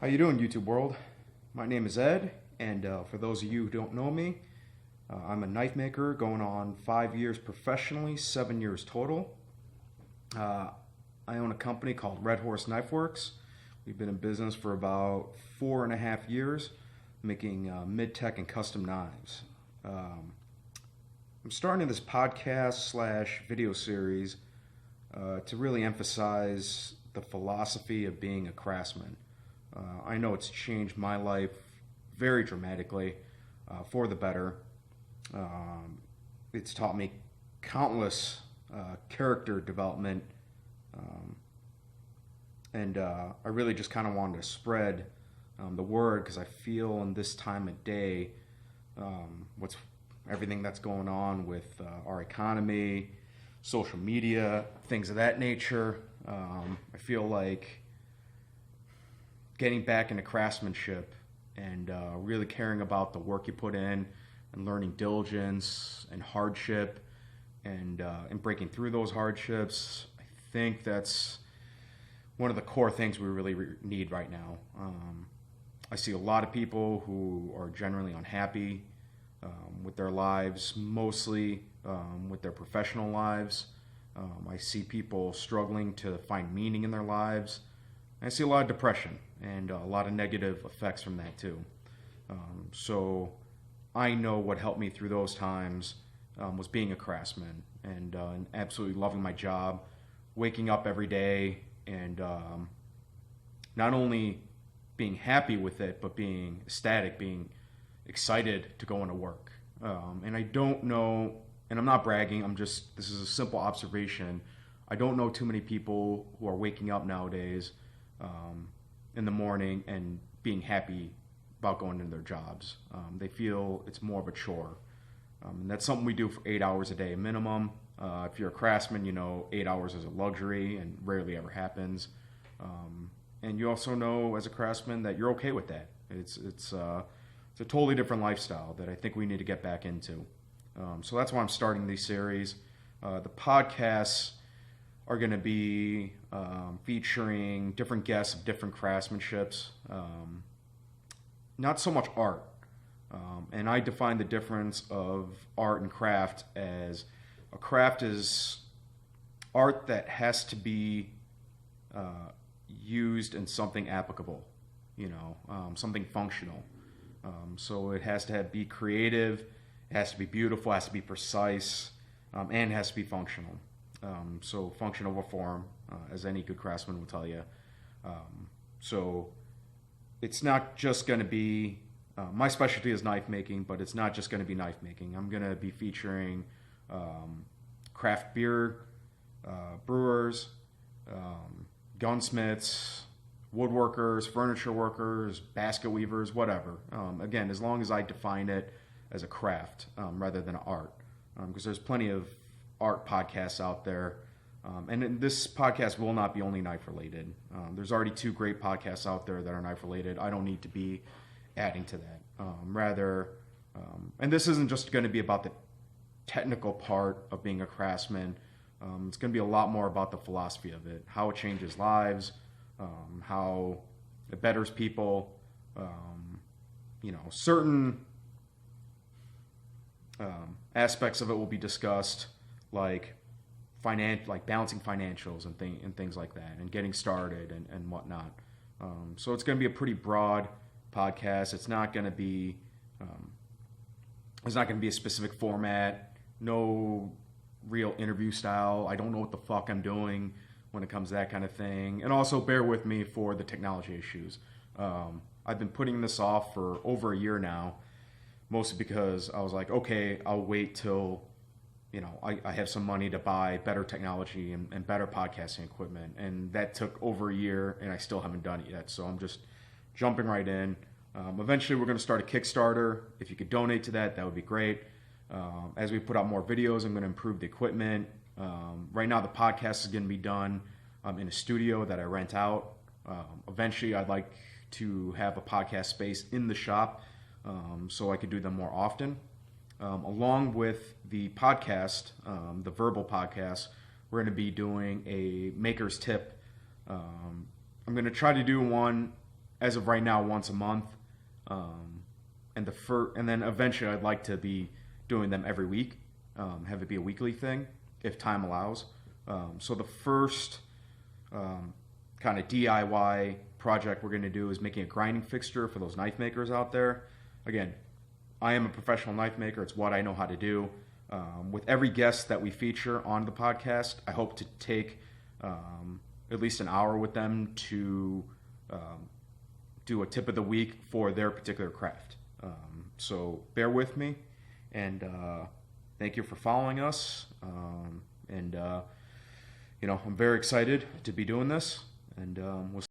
How you doing, YouTube world? My name is Ed, and for those of you who don't know me, I'm a knife maker going on 5 years professionally, 7 years total. Uh, I own a company called Red Horse Knife Works. We've been in business for about 4.5 years, making mid-tech and custom knives. Um, I'm starting this podcast slash video series to really emphasize the philosophy of being a craftsman. I know it's changed my life very dramatically for the better. Um, it's taught me countless character development, um, and I really just kind of wanted to spread the word because I feel in this time of day, what's everything that's going on with our economy, social media, things of that nature. I feel like getting back into craftsmanship and really caring about the work you put in and learning diligence and hardship and breaking through those hardships. I think that's one of the core things we really need right now. I see a lot of people who are generally unhappy with their lives, mostly with their professional lives. I see people struggling to find meaning in their lives. I see a lot of depression and a lot of negative effects from that too. So I know what helped me through those times was being a craftsman and absolutely loving my job, waking up every day and not only being happy with it, but being ecstatic, being excited to go into work. And I don't know, and I'm not bragging, this is a simple observation. I don't know too many people who are waking up nowadays in the morning and being happy about going into their jobs. They feel it's more of a chore. And that's something we do for 8 hours a day minimum. If you're a craftsman, you know 8 hours is a luxury and rarely ever happens. And you also know as a craftsman that you're okay with that. It's a totally different lifestyle that I think we need to get back into. So that's why I'm starting these series. The podcasts are going to be featuring different guests of different craftsmanships, not so much art. And I define the difference of art and craft as a craft is art that has to be used in something applicable, something functional. So it has to be creative, it has to be beautiful, it has to be precise, and it has to be functional. So function over form, as any good craftsman will tell you. So it's not just going to be, my specialty is knife making, but it's not just going to be knife making. I'm going to be featuring craft beer brewers, gunsmiths, woodworkers, furniture workers, basket weavers, whatever. Again, as long as I define it as a craft rather than art, because there's plenty of art podcasts out there. And this podcast will not be only knife related. There's already 2 great podcasts out there that are knife related. I don't need to be adding to that. And this isn't just going to be about the technical part of being a craftsman. It's going to be a lot more about the philosophy of it, how it changes lives, how it betters people. Certain aspects of it will be discussed, like balancing financials and things like that, and getting started and whatnot. So it's going to be a pretty broad podcast. It's not going to be a specific format. No real interview style. I don't know what the fuck I'm doing when it comes to that kind of thing. And also bear with me for the technology issues. I've been putting this off for over a year now, mostly because I was like, okay, I'll wait till I have some money to buy better technology and better podcasting equipment. And that took over a year, and I still haven't done it yet. So I'm just jumping right in. Eventually, we're going to start a Kickstarter. If you could donate to that, that would be great. As we put out more videos, I'm going to improve the equipment. Right now, the podcast is going to be done in a studio that I rent out. Eventually, I'd like to have a podcast space in the shop so I could do them more often. Along with the podcast, the verbal podcast, we're going to be doing a maker's tip. I'm going to try to do one as of right now, once a month. And then eventually I'd like to be doing them every week, have it be a weekly thing if time allows. So the first kind of DIY project we're going to do is making a grinding fixture for those knife makers out there. Again, I am a professional knife maker. It's what I know how to do. With every guest that we feature on the podcast, I hope to take at least an hour with them to do a tip of the week for their particular craft. So bear with me, and thank you for following us. I'm very excited to be doing this, and we'll